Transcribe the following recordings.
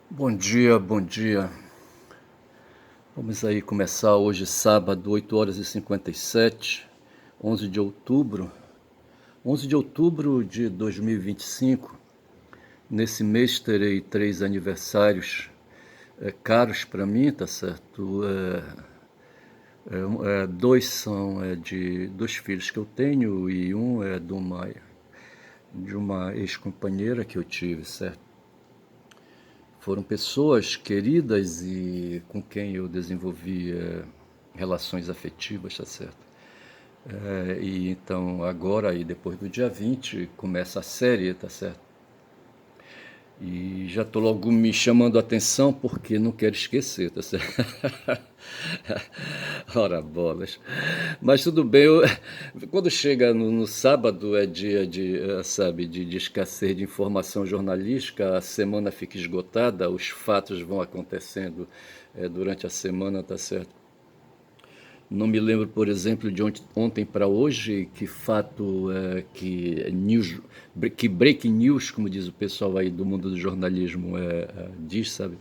Bom dia, bom dia. Vamos aí começar hoje, sábado, 8 horas e 57, 11 de outubro. 11 de outubro de 2025. Nesse mês terei 3 aniversários caros para mim, tá certo? Dois são de dois filhos que eu tenho e um é de uma ex-companheira que eu tive, certo? Foram pessoas queridas e com quem eu desenvolvi relações afetivas, tá certo? E então agora aí depois do dia 20 começa a série, tá certo? E já tô logo me chamando a atenção porque não quero esquecer, tá certo? Ora bolas. Mas tudo bem, quando chega no sábado é dia de, sabe, de escassez de informação jornalística, a semana fica esgotada, os fatos vão acontecendo durante a semana, tá certo? Não me lembro, por exemplo, de ontem para hoje, que fato que breaking news, como diz o pessoal aí do mundo do jornalismo, diz, sabe?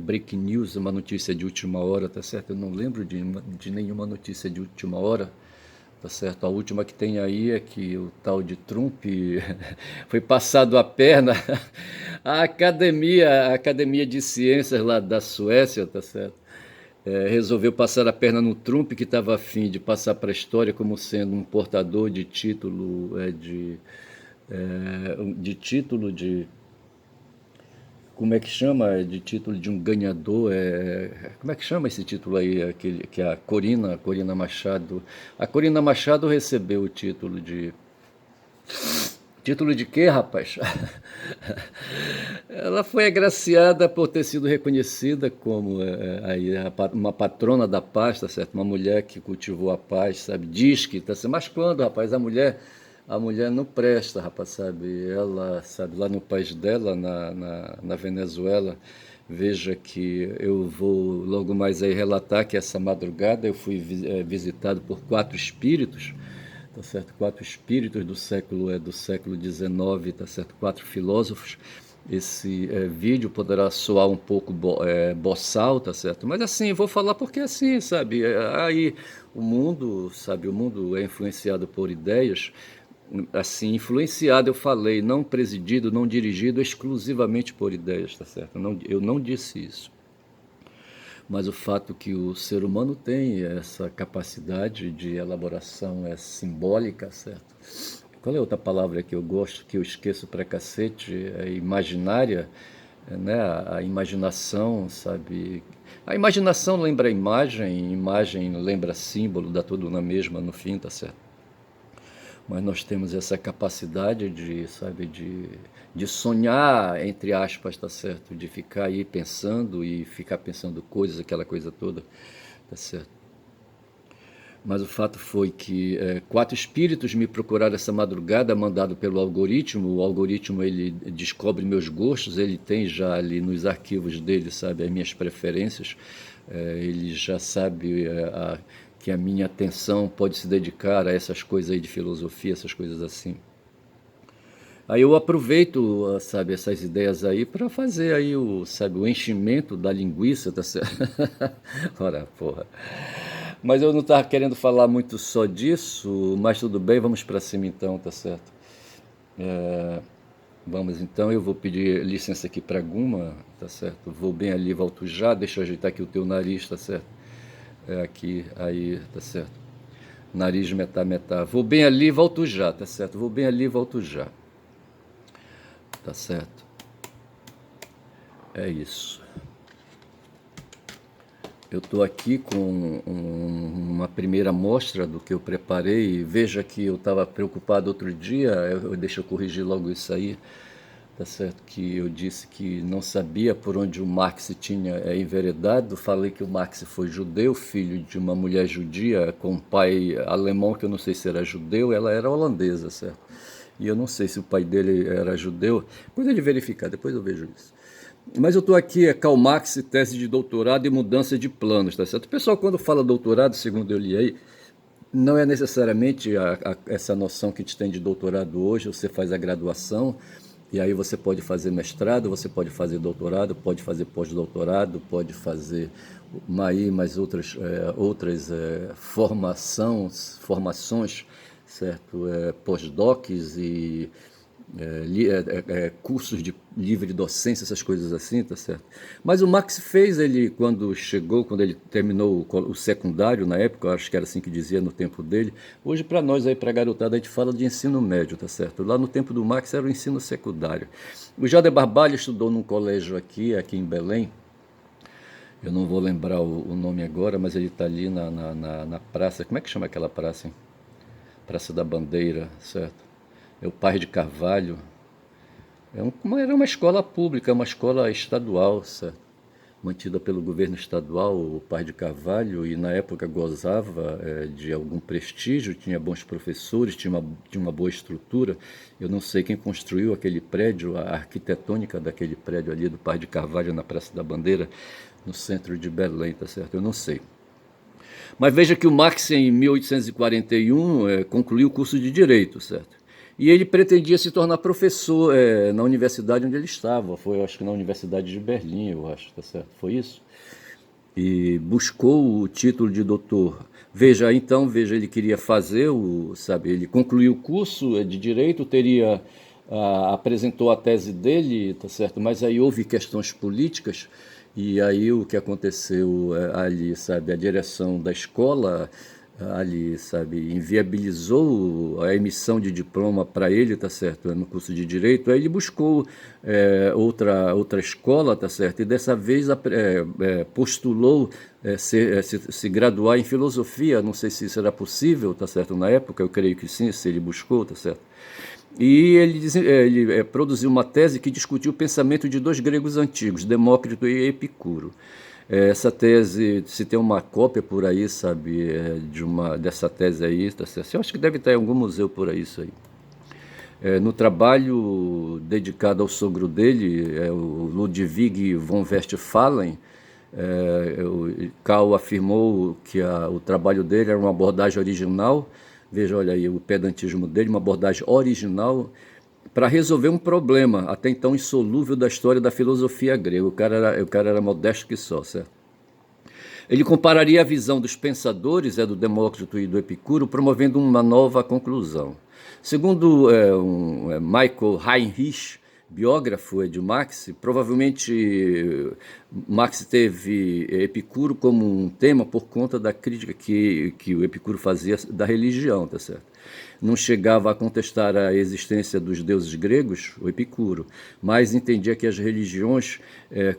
Breaking news, uma notícia de última hora, tá certo? Eu não lembro de nenhuma notícia de última hora, tá certo? A última que tem aí é que o tal de Trump foi passado a perna a Academia de Ciências lá da Suécia, tá certo? Resolveu passar a perna no Trump, que estava a fim de passar para a história como sendo um portador de título, de título de, como é que chama? De título de um ganhador. Como é que chama esse título aí? Aquele, que a Corina Machado. A Corina Machado recebeu o título de. Título de quê, rapaz? Ela foi agraciada por ter sido reconhecida como uma patrona da paz, tá certo? Uma mulher que cultivou a paz, sabe? Diz que, tá certo? Mas quando, rapaz, a mulher não presta, rapaz, sabe? Ela, sabe, lá no país dela, na Venezuela, veja que eu vou logo mais aí relatar que essa madrugada eu fui visitado por 4 espíritos, tá certo? 4 espíritos do século XIX, tá certo? 4 filósofos. Esse vídeo poderá soar um pouco boçal, tá certo? Mas assim, vou falar porque assim, sabe? Aí o mundo, sabe? O mundo é influenciado por ideias. Assim, influenciado, eu falei, não presidido, não dirigido exclusivamente por ideias, tá certo? Eu não disse isso. Mas o fato que o ser humano tem essa capacidade de elaboração simbólica, certo? Qual é outra palavra que eu gosto, que eu esqueço pra cacete? É imaginária, né? A imaginação, sabe? A imaginação lembra imagem, imagem lembra símbolo, dá tudo na mesma no fim, tá certo? Mas nós temos essa capacidade de, sabe, de sonhar, entre aspas, tá certo? De ficar aí pensando e ficar pensando coisas, aquela coisa toda, tá certo? Mas o fato foi que 4 espíritos me procuraram essa madrugada, mandado pelo algoritmo. O algoritmo, ele descobre meus gostos, ele tem já ali nos arquivos dele, sabe, as minhas preferências. Ele já sabe que a minha atenção pode se dedicar a essas coisas aí de filosofia, essas coisas assim. Aí eu aproveito, sabe, essas ideias aí para fazer aí sabe, o enchimento da linguiça, tá certo? Ora, porra. Mas eu não estava querendo falar muito só disso, mas tudo bem, vamos para cima então, tá certo? Vamos então, eu vou pedir licença aqui para Guma, tá certo? Vou bem ali, volto já, deixa eu ajeitar aqui o teu nariz, tá certo? Aqui, aí, tá certo? Nariz metá, metá. Vou bem ali, volto já, tá certo? Vou bem ali, volto já, tá certo? É isso. Eu estou aqui com uma primeira amostra do que eu preparei. Veja que eu estava preocupado outro dia, deixa eu corrigir logo isso aí, tá certo? Que eu disse que não sabia por onde o Marx tinha enveredado. Falei que o Marx foi judeu, filho de uma mulher judia, com um pai alemão, que eu não sei se era judeu, ela era holandesa, certo? E eu não sei se o pai dele era judeu. Depois de verificar, depois eu vejo isso. Mas eu estou aqui, Karl Marx, tese de doutorado e mudança de planos, tá certo? O pessoal, quando fala doutorado, segundo eu li aí, não é necessariamente essa noção que a gente tem de doutorado hoje, você faz a graduação, E aí você pode fazer mestrado, você pode fazer doutorado, pode fazer pós-doutorado, pode fazer mais outras formações, certo? Pós-docs e cursos de livre docência, essas coisas assim, tá certo? Mas o Marx fez, ele quando ele terminou o secundário na época, eu acho que era assim que dizia no tempo dele. Hoje para nós aí, para garotada, a gente fala de ensino médio, tá certo? Lá no tempo do Marx era o ensino secundário. O Jader Barbalho estudou num colégio aqui em Belém. Eu não vou lembrar o nome agora, mas ele está ali na praça. Como é que chama aquela praça, hein? Praça da Bandeira, certo? É o Pai de Carvalho. Era uma escola pública, uma escola estadual, certo? Mantida pelo governo estadual, o Pai de Carvalho, e na época gozava de algum prestígio, tinha bons professores, tinha uma boa estrutura. Eu não sei quem construiu aquele prédio, a arquitetônica daquele prédio ali do Pai de Carvalho na Praça da Bandeira, no centro de Belém, tá certo? Eu não sei. Mas veja que o Marx, em 1841, concluiu o curso de Direito, certo? E ele pretendia se tornar professor na universidade onde ele estava. Foi, acho que na Universidade de Berlim, eu acho, tá certo? Foi isso? E buscou o título de doutor. Veja, ele queria fazer, ele concluiu o curso de Direito, apresentou a tese dele, tá certo? Mas aí houve questões políticas, e aí o que aconteceu ali, sabe, a direção da escola ali, sabe, inviabilizou a emissão de diploma para ele, tá certo, no curso de Direito. Aí ele buscou outra escola, tá certo, e dessa vez postulou se graduar em Filosofia. Não sei se isso era possível, tá certo, na época, eu creio que sim, se ele buscou, tá certo. E ele produziu uma tese que discutiu o pensamento de dois gregos antigos, Demócrito e Epicuro. Essa tese, se tem uma cópia por aí, sabe, dessa tese aí, tá certo? Eu acho que deve estar em algum museu por aí isso aí. No trabalho dedicado ao sogro dele, o Ludwig von Westphalen, Karl afirmou que o trabalho dele era uma abordagem original. Veja, olha aí o pedantismo dele, uma abordagem original para resolver um problema até então insolúvel da história da filosofia grega. O cara era modesto que só, certo? Ele compararia a visão dos pensadores, do Demócrito e do Epicuro, promovendo uma nova conclusão. Segundo Michael Heinrich, biógrafo de Marx, provavelmente Marx teve Epicuro como um tema por conta da crítica que o Epicuro fazia da religião, tá certo? Não chegava a contestar a existência dos deuses gregos, o Epicuro, mas entendia que as religiões,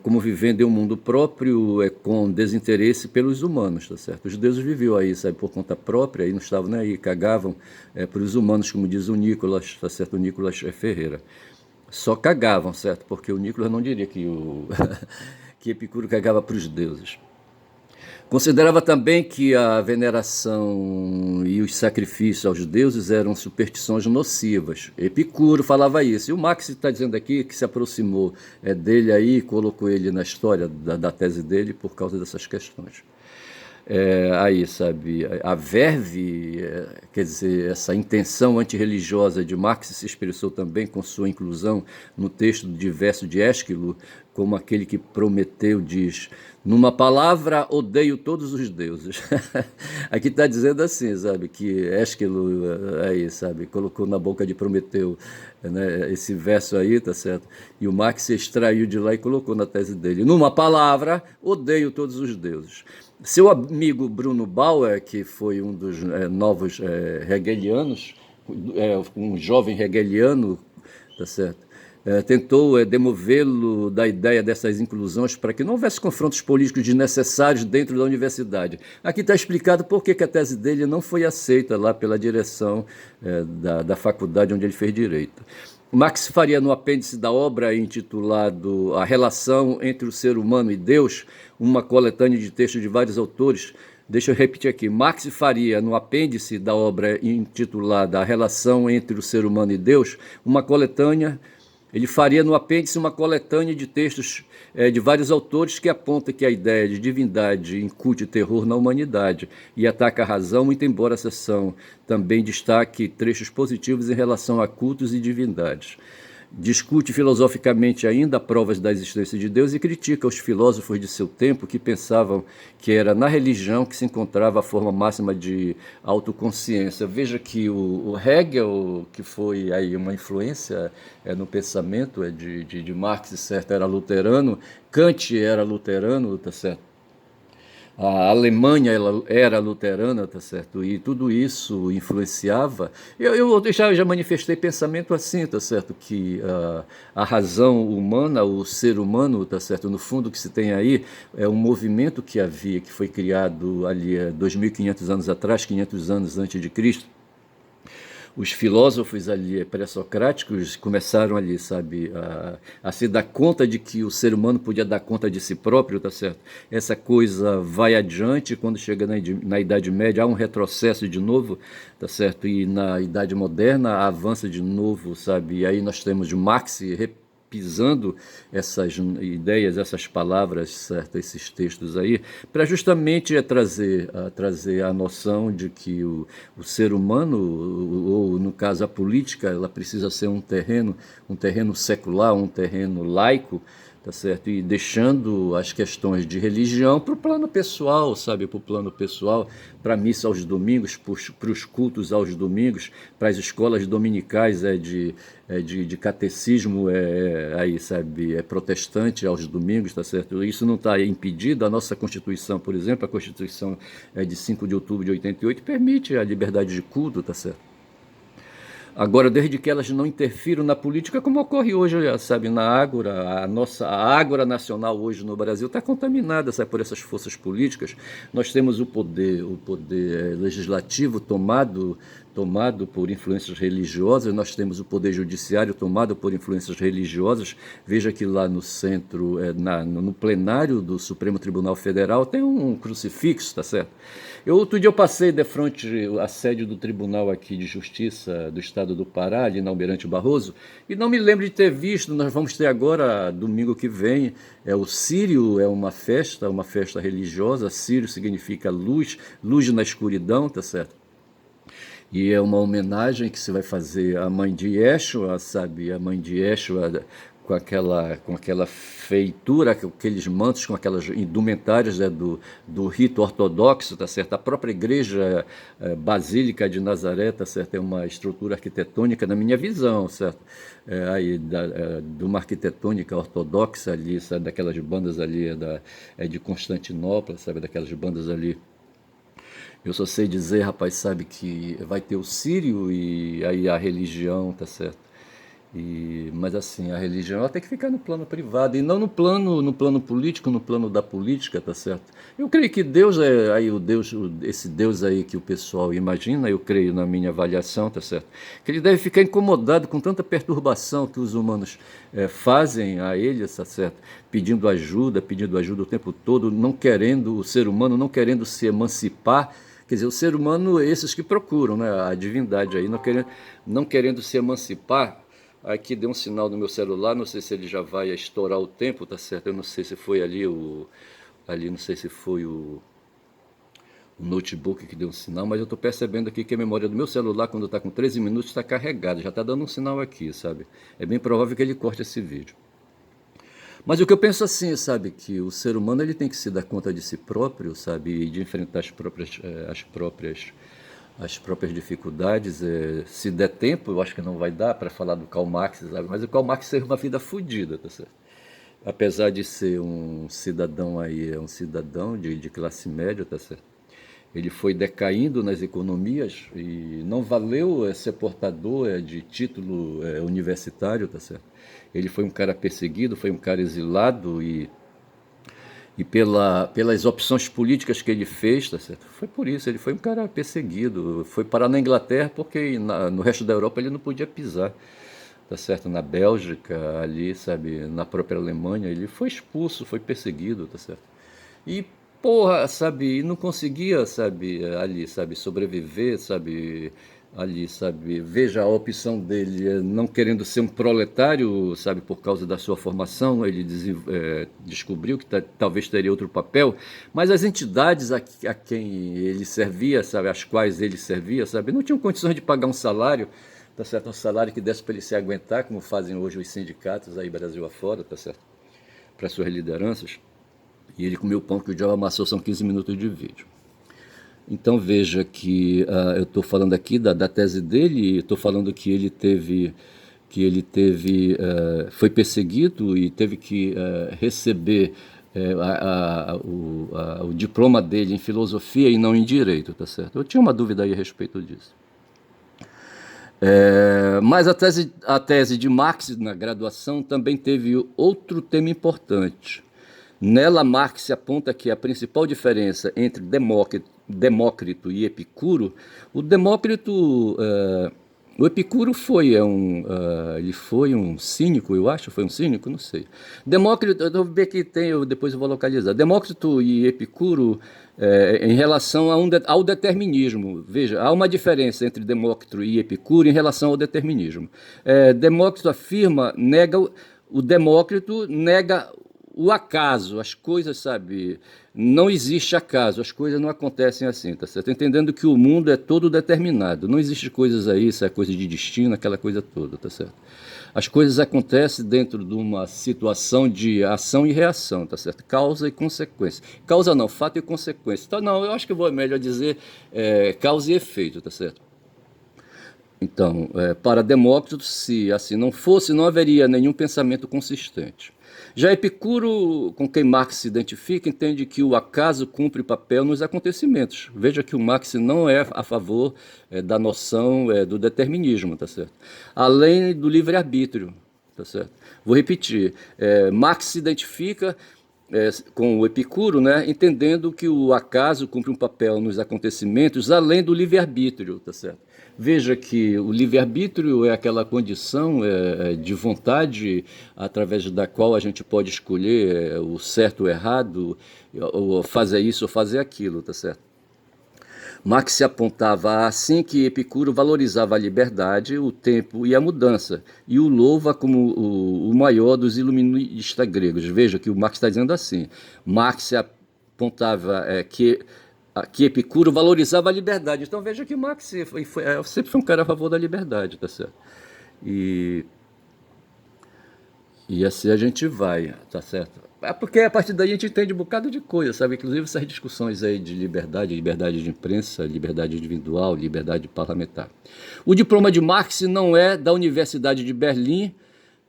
como vivendo em um mundo próprio, com desinteresse pelos humanos, tá certo? Os deuses viviam aí, sabe, por conta própria, e não estavam nem aí, cagavam para os humanos, como diz o Nicolas, tá certo? O Nicolas Ferreira. Só cagavam, certo? Porque o Nicolas não diria que que Epicuro cagava para os deuses. Considerava também que a veneração e os sacrifícios aos deuses eram superstições nocivas. Epicuro falava isso. E o Marx está dizendo aqui que se aproximou dele aí e colocou ele na história da tese dele por causa dessas questões. Aí, sabe, a verve, quer dizer, essa intenção antirreligiosa de Marx se expressou também com sua inclusão no texto do verso de Ésquilo, como aquele que Prometeu diz: numa palavra, odeio todos os deuses. Aqui está dizendo assim, sabe, que Ésquilo aí, sabe, colocou na boca de Prometeu, né, esse verso aí, tá certo? E o Marx se extraiu de lá e colocou na tese dele: numa palavra, odeio todos os deuses. Seu amigo Bruno Bauer, que foi um dos novos hegelianos, um jovem hegeliano, tá certo? Tentou demovê-lo da ideia dessas inclusões para que não houvesse confrontos políticos desnecessários dentro da universidade. Aqui está explicado por que a tese dele não foi aceita lá pela direção da faculdade onde ele fez Direito. Marx faria no apêndice da obra intitulado A Relação entre o Ser Humano e Deus, uma coletânea de textos de vários autores. Deixa eu repetir aqui. Marx faria no apêndice da obra intitulada A Relação entre o Ser Humano e Deus, uma coletânea. Ele faria no apêndice uma coletânea de textos de vários autores que aponta que a ideia de divindade incute terror na humanidade e ataca a razão, muito embora a seção também destaque trechos positivos em relação a cultos e divindades. discute filosoficamente ainda provas da existência de Deus e critica os filósofos de seu tempo que pensavam que era na religião que se encontrava a forma máxima de autoconsciência. Veja que o Hegel, que foi aí uma influência no pensamento de Marx, certo, era luterano, Kant era luterano, tá certo? A Alemanha ela era luterana, tá certo? E tudo isso influenciava. Eu já manifestei pensamento assim, tá certo? Que a razão humana, o ser humano, tá certo? No fundo, o que se tem aí é um movimento que havia, que foi criado ali 2.500 anos atrás, 500 anos antes de Cristo. Os filósofos ali pré-socráticos começaram ali, sabe, a se dar conta de que o ser humano podia dar conta de si próprio, tá certo? Essa coisa vai adiante, quando chega na Idade Média há um retrocesso de novo, tá certo? E na Idade Moderna avança de novo, sabe? E aí nós temos Marx pisando essas ideias, essas palavras, certo? Esses textos aí, para justamente trazer a noção de que o ser humano, ou no caso a política, ela precisa ser um terreno secular, um terreno laico, tá certo? E deixando as questões de religião para o plano pessoal, sabe? Para o plano pessoal, para a missa aos domingos, para os cultos aos domingos, para as escolas dominicais de catecismo, aí, sabe? Protestante aos domingos, tá certo? Isso não está impedido. A nossa Constituição, por exemplo, a Constituição de 5 de outubro de 88, permite a liberdade de culto, tá certo? Agora, desde que elas não interfiram na política, como ocorre hoje, sabe, na Ágora, a Ágora nacional hoje no Brasil está contaminada, sabe, por essas forças políticas. Nós temos o poder legislativo tomado por influências religiosas, nós temos o poder judiciário tomado por influências religiosas. Veja que lá no centro, no plenário do Supremo Tribunal Federal, tem um crucifixo, tá certo? Outro dia eu passei de frente à sede do Tribunal aqui de Justiça do Estado do Pará, ali na Almirante Barroso, e não me lembro de ter visto. Nós vamos ter agora, domingo que vem, o Sírio, é uma festa religiosa. Sírio significa luz, luz na escuridão, tá certo? E é uma homenagem que se vai fazer à mãe de Yeshua, sabe? A mãe de Yeshua com aquela feitura, com aqueles mantos, com aquelas indumentárias, né, do rito ortodoxo, tá certo? A própria igreja basílica de Nazaré, tá certo? É uma estrutura arquitetônica, na minha visão, certo? De uma arquitetônica ortodoxa ali, sabe? Daquelas bandas ali de Constantinopla, sabe? Daquelas bandas ali. Eu só sei dizer, rapaz, sabe, que vai ter o Sírio e aí a religião, tá certo? Mas assim, a religião ela tem que ficar no plano privado e não no plano político, no plano da política, tá certo? Eu creio que Deus é aí esse Deus aí que o pessoal imagina, eu creio na minha avaliação, tá certo? Que ele deve ficar incomodado com tanta perturbação que os humanos fazem a ele, tá certo? Pedindo ajuda o tempo todo, não querendo, o ser humano não querendo se emancipar. Quer dizer, o ser humano, esses que procuram, né, a divindade aí, não querendo se emancipar. Aqui deu um sinal no meu celular, não sei se ele já vai estourar o tempo, tá certo? Eu não sei se foi ali não sei se foi o notebook que deu um sinal, mas eu estou percebendo aqui que a memória do meu celular, quando está com 13 minutos, está carregada, já está dando um sinal aqui, sabe? É bem provável que ele corte esse vídeo. Mas o que eu penso assim, sabe, que o ser humano ele tem que se dar conta de si próprio, sabe, e de enfrentar as próprias dificuldades. Se der tempo, eu acho que não vai dar para falar do Karl Marx, sabe, mas o Karl Marx teve uma vida fodida, tá certo? Apesar de ser um cidadão aí, é um cidadão de classe média, tá certo? Ele foi decaindo nas economias e não valeu ser portador de título universitário, tá certo? Ele foi um cara perseguido, foi um cara exilado e pelas opções políticas que ele fez, tá certo? Foi por isso, ele foi um cara perseguido, foi parar na Inglaterra porque no resto da Europa ele não podia pisar, tá certo? Na Bélgica, ali, sabe, na própria Alemanha, ele foi expulso, foi perseguido, tá certo? E, porra, sabe, e não conseguia, sabe, ali, sabe, sobreviver, sabe, ali, sabe, veja a opção dele, não querendo ser um proletário, sabe, por causa da sua formação, ele descobriu que talvez teria outro papel, mas as entidades a quem ele servia, sabe, às quais ele servia, sabe, não tinham condições de pagar um salário, tá certo? Um salário que desse para ele se aguentar, como fazem hoje os sindicatos aí Brasil afora, tá certo? Para suas lideranças. E ele comeu o pão que o diabo amassou, são 15 minutos de vídeo. Então veja que eu estou falando aqui da tese dele, estou falando que ele foi perseguido e teve que receber o diploma dele em filosofia e não em direito, tá certo? Eu tinha uma dúvida aí a respeito disso. Mas a tese de Marx na graduação também teve outro tema importante. Nela, Marx aponta que a principal diferença entre Demócrito e Epicuro, o Epicuro ele foi um cínico, eu acho, foi um cínico, não sei. Demócrito, eu vou ver que depois eu vou localizar. Demócrito e Epicuro, em relação ao determinismo. Veja, há uma diferença entre Demócrito e Epicuro em relação ao determinismo. Demócrito o Demócrito nega o acaso, as coisas, sabe, não existe acaso, as coisas não acontecem assim, tá certo? Entendendo que o mundo é todo determinado, não existe coisas aí, isso é coisa de destino, aquela coisa toda, tá certo? As coisas acontecem dentro de uma situação de ação e reação, tá certo? Causa e consequência. Causa não, fato e consequência. Então, não, eu acho que eu vou melhor dizer causa e efeito, tá certo? Então, para Demócrito, se assim não fosse, não haveria nenhum pensamento consistente. Já Epicuro, com quem Marx se identifica, entende que o acaso cumpre papel nos acontecimentos. Veja que o Marx não é a favor da noção do determinismo, tá certo? Além do livre-arbítrio, tá certo? Vou repetir, Marx se identifica com o Epicuro, né, entendendo que o acaso cumpre um papel nos acontecimentos além do livre-arbítrio, tá certo? Veja que o livre-arbítrio é aquela condição de vontade através da qual a gente pode escolher o certo ou errado, ou fazer isso ou fazer aquilo, tá certo? Marx se apontava assim que Epicuro valorizava a liberdade, o tempo e a mudança, e o louva como o maior dos iluministas gregos. Veja que o Marx está dizendo assim. Marx se apontava que Epicuro valorizava a liberdade. Então veja que Marx sempre foi um cara a favor da liberdade, tá certo? E assim a gente vai, tá certo? Porque a partir daí a gente entende um bocado de coisa, sabe? Inclusive essas discussões aí de liberdade de imprensa, liberdade individual, liberdade parlamentar. O diploma de Marx não é da Universidade de Berlim,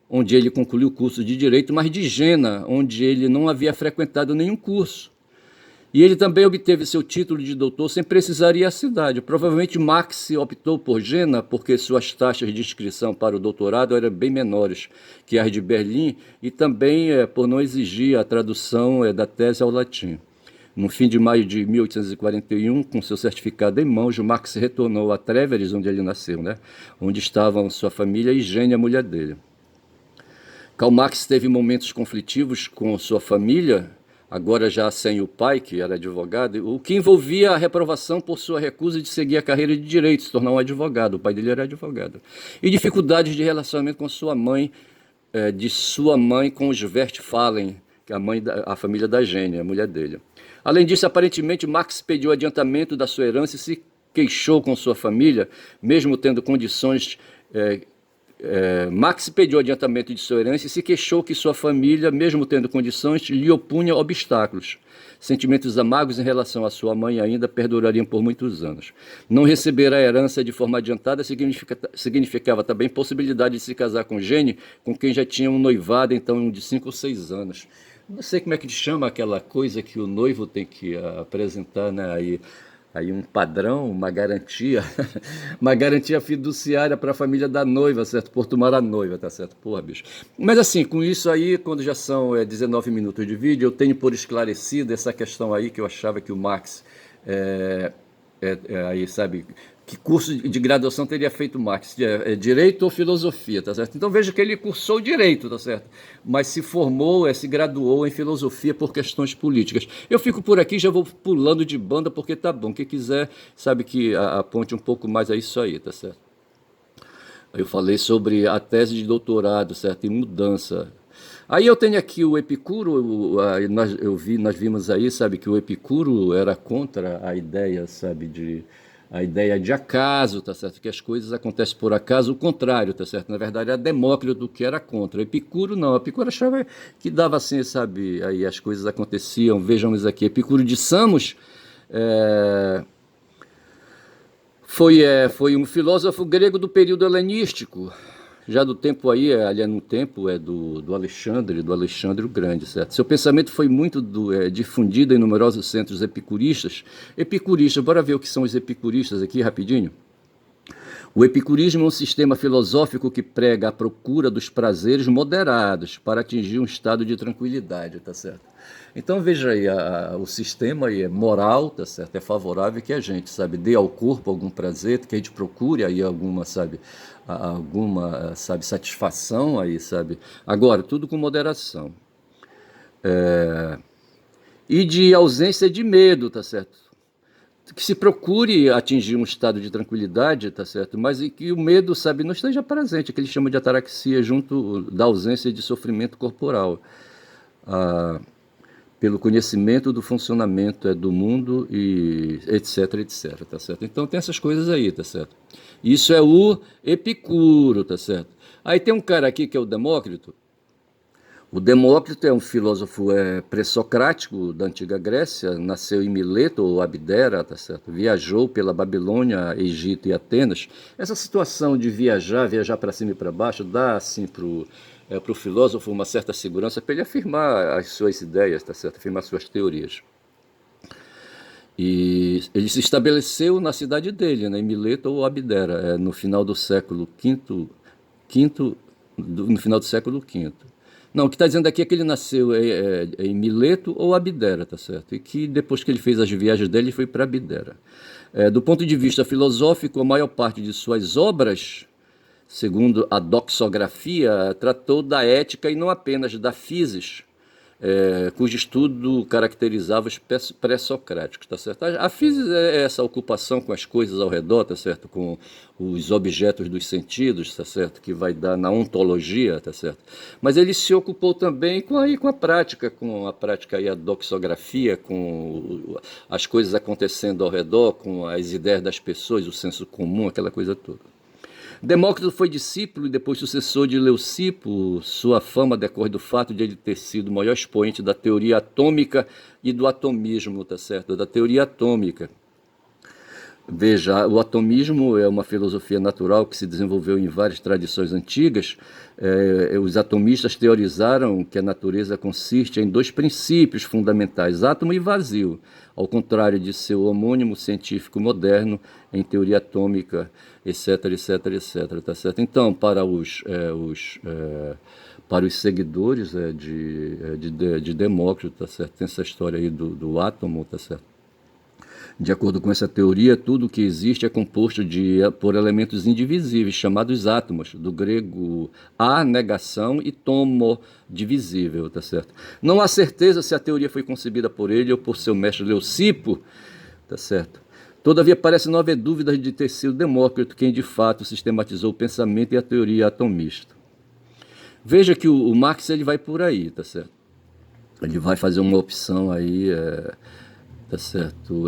onde ele concluiu o curso de Direito, mas de Jena, onde ele não havia frequentado nenhum curso. E ele também obteve seu título de doutor sem precisar ir à cidade. Provavelmente Marx optou por Jena porque suas taxas de inscrição para o doutorado eram bem menores que as de Berlim e também por não exigir a tradução da tese ao latim. No fim de maio de 1841, com seu certificado em mãos, Marx retornou a Trèveris, onde ele nasceu, né? Onde estavam sua família e Gênia, a mulher dele. Karl Marx teve momentos conflitivos com sua família, agora já sem o pai, que era advogado, o que envolvia a reprovação por sua recusa de seguir a carreira de direito, se tornar um advogado. O pai dele era advogado. E dificuldades de relacionamento com sua mãe, com os Westphalen, que é a família da Gênia, a mulher dele. Além disso, aparentemente, Marx pediu adiantamento da sua herança e se queixou com sua família, mesmo tendo condições... Marx pediu adiantamento de sua herança e se queixou que sua família, mesmo tendo condições, lhe opunha obstáculos. Sentimentos amargos em relação à sua mãe ainda perdurariam por muitos anos. Não receber a herança de forma adiantada significava também possibilidade de se casar com Gênia, com quem já tinha um noivado, então, de 5 ou 6 anos. Não sei como é que chama aquela coisa que o noivo tem que apresentar, né, aí um padrão, uma garantia, uma garantia fiduciária para a família da noiva, certo? Por tomar a noiva, tá certo? Porra, bicho. Mas assim, com isso aí, quando já são 19 minutos de vídeo, eu tenho por esclarecido essa questão aí que eu achava que o Marx, aí sabe, que curso de graduação teria feito Marx? Direito ou filosofia, tá certo? Então veja que ele cursou direito, tá certo? Mas se formou, se graduou em filosofia por questões políticas. Eu fico por aqui, já vou pulando de banda porque tá bom. Quem quiser, sabe que aponte um pouco mais a isso aí, tá certo? Eu falei sobre a tese de doutorado, certo? E mudança. Aí eu tenho aqui o Epicuro, nós vimos aí, sabe, que o Epicuro era contra a ideia, sabe, a ideia de acaso, tá certo? Que as coisas acontecem por acaso, o contrário, tá certo? Na verdade, era Demócrito que era contra. Epicuro não, Epicuro achava que dava assim, sabe? Aí as coisas aconteciam. Vejamos aqui, Epicuro de Samos foi um filósofo grego do período helenístico, já do tempo aí, ali no tempo do Alexandre o Grande, certo? Seu pensamento foi muito difundido em numerosos centros epicuristas. Epicuristas, bora ver o que são os epicuristas aqui rapidinho. O epicurismo é um sistema filosófico que prega a procura dos prazeres moderados para atingir um estado de tranquilidade, tá certo? Então veja aí, o sistema aí é moral, tá certo? É favorável que a gente, sabe, dê ao corpo algum prazer, que a gente procure aí alguma, sabe, satisfação aí, sabe? Agora, tudo com moderação. E de ausência de medo, tá certo? Que se procure atingir um estado de tranquilidade, tá certo? Mas que o medo, sabe, não esteja presente, que ele chama de ataraxia, junto da ausência de sofrimento corporal, pelo conhecimento do funcionamento do mundo e etc, tá certo? Então tem essas coisas aí, tá certo? Isso é o Epicuro, tá certo? Aí tem um cara aqui que é o Demócrito. O Demócrito é um filósofo pré-socrático da antiga Grécia, nasceu em Mileto ou Abdera, tá certo? Viajou pela Babilônia, Egito e Atenas. Essa situação de viajar para cima e para baixo, dá assim para o filósofo uma certa segurança para ele afirmar as suas ideias, tá certo? Afirmar suas teorias. E ele se estabeleceu na cidade dele, né, em Mileto ou Abdera, no final do século no final do século V. Não, o que está dizendo aqui é que ele nasceu em Mileto ou Abdera, tá certo? E que depois que ele fez as viagens dele, ele foi para Abdera. Do ponto de vista filosófico, a maior parte de suas obras, segundo a doxografia, tratou da ética e não apenas da physis, cujo estudo caracterizava os pré-socráticos, tá certo? A physis é essa ocupação com as coisas ao redor, tá certo? Com os objetos dos sentidos, tá certo? Que vai dar na ontologia, tá certo? Mas ele se ocupou também com a prática aí, a doxografia, com as coisas acontecendo ao redor, com as ideias das pessoas, o senso comum, aquela coisa toda. Demócrito foi discípulo e depois sucessor de Leucipo. Sua fama decorre do fato de ele ter sido o maior expoente da teoria atômica e do atomismo, tá certo? Da teoria atômica. Veja, o atomismo é uma filosofia natural que se desenvolveu em várias tradições antigas. Os atomistas teorizaram que a natureza consiste em dois princípios fundamentais, átomo e vazio, ao contrário de seu homônimo científico moderno em teoria atômica, etc, tá certo? Então, para os seguidores de Demócrito, tá certo? Tem essa história aí do átomo, tá certo? De acordo com essa teoria, tudo que existe é composto por elementos indivisíveis, chamados átomos, do grego a, negação, e tomo, divisível, tá certo? Não há certeza se a teoria foi concebida por ele ou por seu mestre Leucipo, tá certo? Todavia, parece não haver dúvidas de ter sido Demócrito quem de fato sistematizou o pensamento e a teoria atomista. Veja que o Marx ele vai por aí, tá certo? Ele vai fazer uma opção aí, tá certo,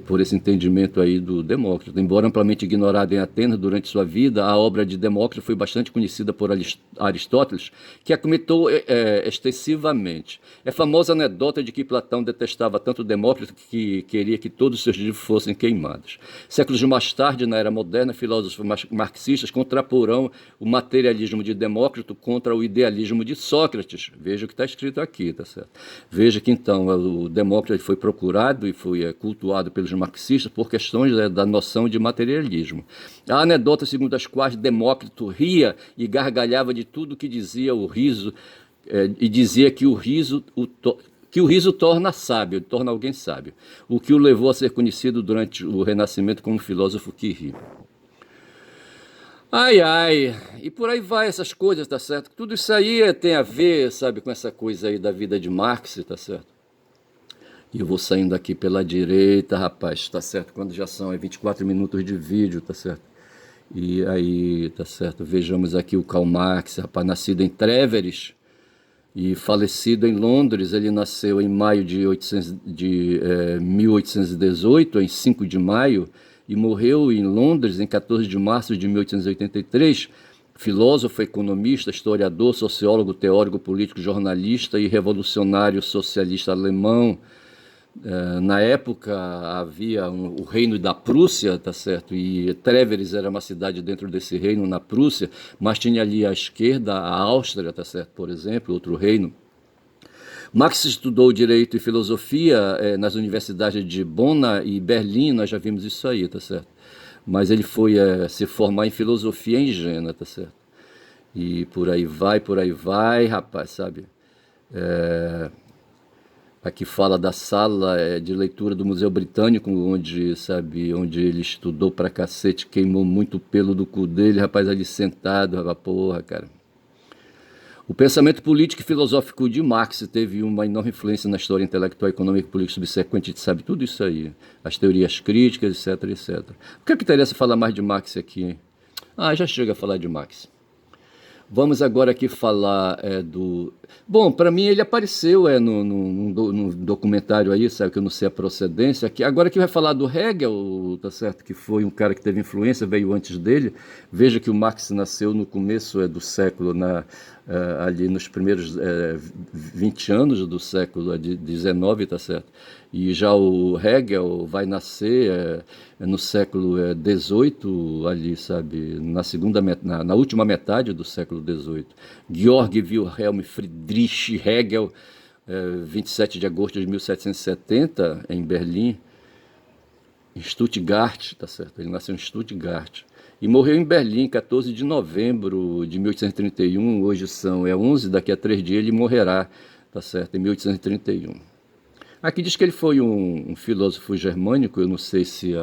por esse entendimento aí do Demócrito. Embora amplamente ignorada em Atenas durante sua vida, a obra de Demócrito foi bastante conhecida por Aristóteles, que a comentou extensivamente. É famosa a anedota de que Platão detestava tanto Demócrito que queria que todos os seus livros fossem queimados. Séculos mais tarde, na era moderna, filósofos marxistas contraporão o materialismo de Demócrito contra o idealismo de Sócrates. Veja o que está escrito aqui, tá certo? Veja que então o Demócrito foi procurado e foi cultuado pelos marxistas por questões da noção de materialismo. Há anedotas segundo as quais Demócrito ria e gargalhava de tudo que dizia o riso, e dizia que o riso torna sábio, torna alguém sábio, o que o levou a ser conhecido durante o Renascimento como filósofo que ri. Ai, ai, e por aí vai essas coisas, tá certo? Tudo isso aí tem a ver, sabe, com essa coisa aí da vida de Marx, tá certo? E eu vou saindo aqui pela direita, rapaz, tá certo? Quando já são 24 minutos de vídeo, tá certo? E aí, tá certo? Vejamos aqui o Karl Marx, rapaz, nascido em Trèveris, E falecido em Londres, ele nasceu em maio de 1818, em 5 de maio, e morreu em Londres em 14 de março de 1883. Filósofo, economista, historiador, sociólogo, teórico político, jornalista e revolucionário socialista alemão. Na época havia o reino da Prússia, tá certo? E Treveris era uma cidade dentro desse reino na Prússia, mas tinha ali à esquerda a Áustria, tá certo? Por exemplo, outro reino. Marx estudou direito e filosofia nas universidades de Bonn e Berlim, nós já vimos isso aí, tá certo? Mas ele foi se formar em filosofia em Jena, tá certo? E por aí vai, rapaz, sabe? Aqui fala da sala de leitura do Museu Britânico, onde, sabe, onde ele estudou pra cacete, queimou muito pelo do cu dele, rapaz, ali sentado, rapaz, porra, cara. O pensamento político e filosófico de Marx teve uma enorme influência na história intelectual, econômica e política subsequente, a gente sabe tudo isso aí. As teorias críticas, etc, etc. O que é que interessa falar mais de Marx aqui, hein? Ah, já chega a falar de Marx. Vamos agora aqui falar do... Bom, para mim ele apareceu num documentário aí, sabe, que eu não sei a procedência. Aqui, agora que vai falar do Hegel, tá certo, que foi um cara que teve influência, veio antes dele. Veja que o Marx nasceu no começo do século, ali nos primeiros 20 anos do século XIX, tá certo? E já o Hegel vai nascer no século XVIII, ali, sabe, na última metade do século XVIII. Georg Wilhelm Friedrich Hegel, 27 de agosto de 1770, em Berlim, em Stuttgart, tá certo? Ele nasceu em Stuttgart. E morreu em Berlim, 14 de novembro de 1831, hoje são 11, daqui a 3 dias ele morrerá, tá certo? Em 1831. Aqui diz que ele foi um filósofo germânico, eu não sei se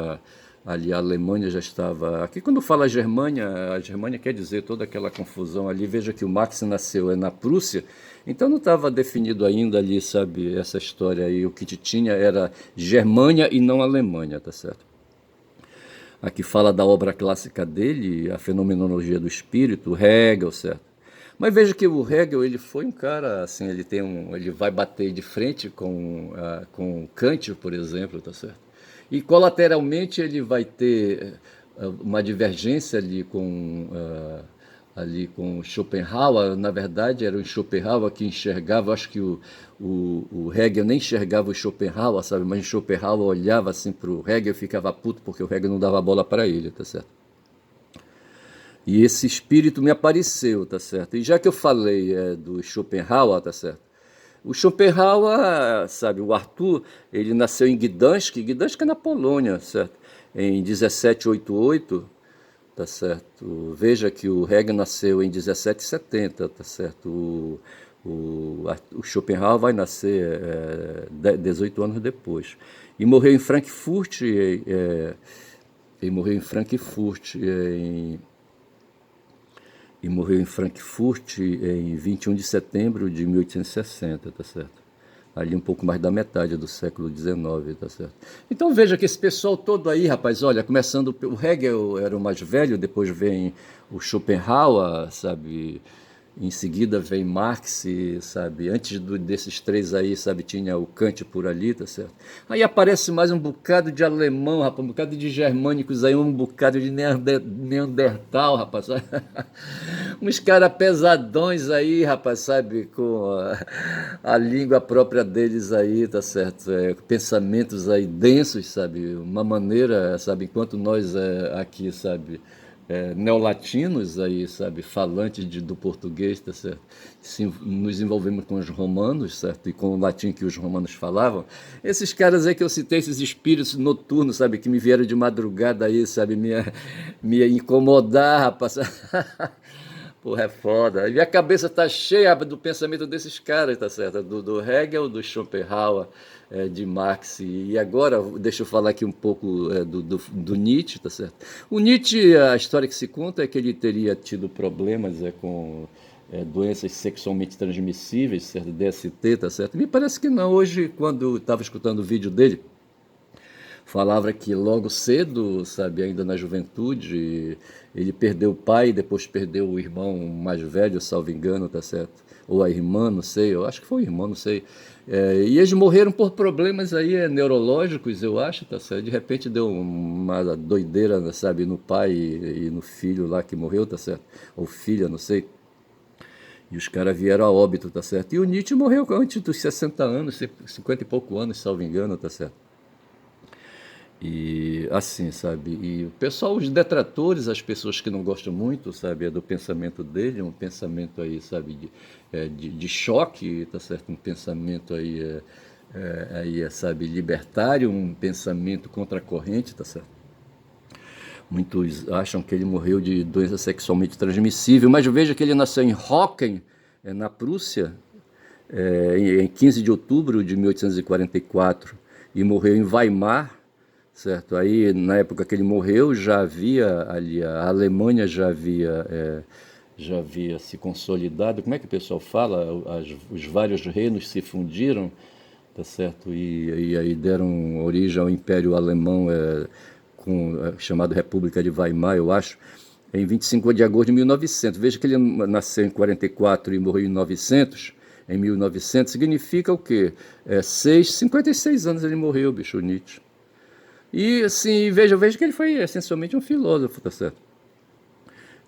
ali a Alemanha já estava... Aqui quando fala Germânia, a Germânia quer dizer toda aquela confusão ali, veja que o Marx nasceu na Prússia, então não estava definido ainda ali, sabe, essa história aí, o que tinha era Germânia e não Alemanha, tá certo? Aqui fala da obra clássica dele, a Fenomenologia do Espírito, Hegel, certo? Mas veja que o Hegel, ele foi um cara, assim, ele vai bater de frente com Kant, por exemplo, tá certo? E colateralmente ele vai ter uma divergência ali com Schopenhauer. Na verdade era o Schopenhauer que enxergava, acho que o Hegel nem enxergava o Schopenhauer, sabe? Mas o Schopenhauer olhava assim para o Hegel e ficava puto porque o Hegel não dava bola para ele, tá certo? E esse espírito me apareceu, tá certo? E já que eu falei do Schopenhauer, tá certo? O Schopenhauer, sabe, o Arthur, ele nasceu em Gdansk, Gdansk é na Polônia, certo? Em 1788, tá certo? Veja que o Hegel nasceu em 1770, tá certo? O Schopenhauer vai nascer 18 anos depois. E morreu em Frankfurt, em 21 de setembro de 1860, tá certo? Ali um pouco mais da metade do século XIX, tá certo? Então veja que esse pessoal todo aí, rapaz, olha, começando, o Hegel era o mais velho, depois vem o Schopenhauer, sabe? Em seguida vem Marx, sabe? Antes desses três aí, sabe, tinha o Kant por ali, tá certo? Aí aparece mais um bocado de alemão, rapaz, um bocado de germânicos aí, um bocado de Neandertal, rapaz. Uns caras pesadões aí, rapaz, sabe? Com a língua própria deles aí, tá certo? Pensamentos aí densos, sabe? Uma maneira, sabe? Enquanto nós aqui, sabe? Neolatinos aí, sabe, falantes do português, tá certo? Nos envolvemos com os romanos, certo? E com o latim que os romanos falavam. Esses caras aí que eu citei, esses espíritos noturnos, sabe, que me vieram de madrugada aí, sabe, me incomodar, rapaz. Porra, é foda. E minha cabeça tá cheia do pensamento desses caras, tá certo? Do Hegel, do Schopenhauer, de Marx. E agora, deixa eu falar aqui um pouco do Nietzsche, tá certo? O Nietzsche, a história que se conta é que ele teria tido problemas com doenças sexualmente transmissíveis, certo? DST, tá certo? Me parece que não. Hoje, quando eu estava escutando o vídeo dele, falava que logo cedo, sabe, ainda na juventude, ele perdeu o pai, depois perdeu o irmão mais velho, salvo engano, tá certo? ou a irmã, não sei, eu acho que foi o irmão, não sei. E eles morreram por problemas aí neurológicos, eu acho, tá certo? De repente deu uma doideira, sabe, no pai e no filho lá que morreu, tá certo? Ou filha, não sei. E os caras vieram a óbito, tá certo? E o Nietzsche morreu antes dos 60 anos, 50 e pouco anos, salvo engano, tá certo? E assim, sabe? E o pessoal, os detratores, as pessoas que não gostam muito, sabe, do pensamento dele, um pensamento aí, sabe, de choque, tá certo? Um pensamento aí, sabe, libertário, um pensamento contra a corrente, tá certo? Muitos acham que ele morreu de doença sexualmente transmissível, mas veja que ele nasceu em Hocken, na Prússia, em 15 de outubro de 1844, e morreu em Weimar, certo? Aí, na época que ele morreu, já havia ali, a Alemanha já havia se consolidado. Como é que o pessoal fala? Os vários reinos se fundiram, tá certo? E aí deram origem ao Império Alemão, chamado República de Weimar, eu acho, em 25 de agosto de 1900. Veja que ele nasceu em 44 e morreu em 900. Em 1900 significa o quê? 56 anos ele morreu, bicho, Nietzsche. E assim, veja que ele foi essencialmente um filósofo, tá certo?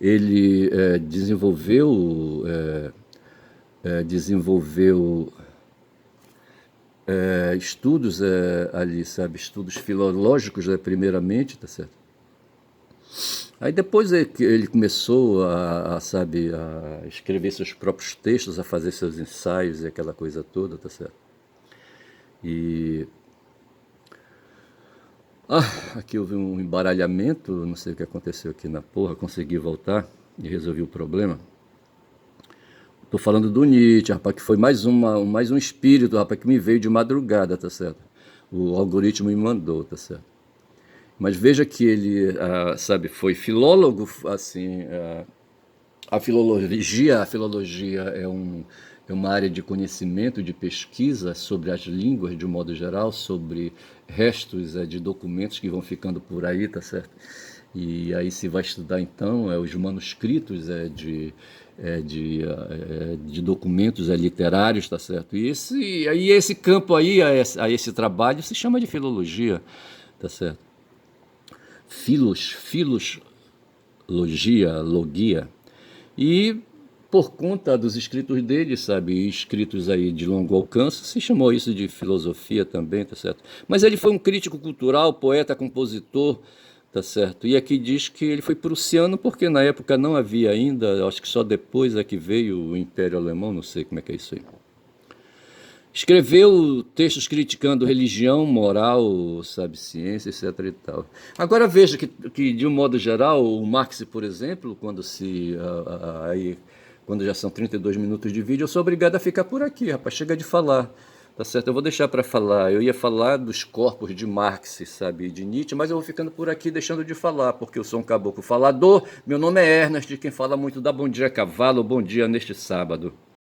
Ele desenvolveu estudos ali, sabe, estudos filológicos, primeiramente, tá certo? Aí depois ele começou sabe, a escrever seus próprios textos, a fazer seus ensaios e aquela coisa toda, tá certo? E aqui houve um embaralhamento, não sei o que aconteceu aqui na porra, consegui voltar e resolvi o problema. Tô falando do Nietzsche, rapaz, que foi mais um espírito, rapaz, que me veio de madrugada, tá certo? O algoritmo me mandou, tá certo? Mas veja que ele, sabe, foi filólogo, assim, a filologia é uma área de conhecimento, de pesquisa sobre as línguas de um modo geral, sobre restos de documentos que vão ficando por aí, tá certo? E aí se vai estudar então os manuscritos de documentos literários, tá certo? E esse campo aí, a esse trabalho, se chama de filologia, tá certo? Filologia, logia. E por conta dos escritos dele, sabe, escritos aí de longo alcance, se chamou isso de filosofia também, tá certo? Mas ele foi um crítico cultural, poeta, compositor, tá certo? E aqui diz que ele foi prussiano porque na época não havia ainda, acho que só depois é que veio o Império Alemão, não sei como é que é isso aí. Escreveu textos criticando religião, moral, sabe, ciência, etc. e tal. Agora veja que de um modo geral, o Marx, por exemplo, quando já são 32 minutos de vídeo, eu sou obrigado a ficar por aqui, rapaz, chega de falar. Tá certo? Eu vou deixar para falar. Eu ia falar dos corpos de Marx, sabe, de Nietzsche, mas eu vou ficando por aqui deixando de falar, porque eu sou um caboclo falador. Meu nome é Ernest, quem fala muito dá bom dia cavalo, bom dia neste sábado.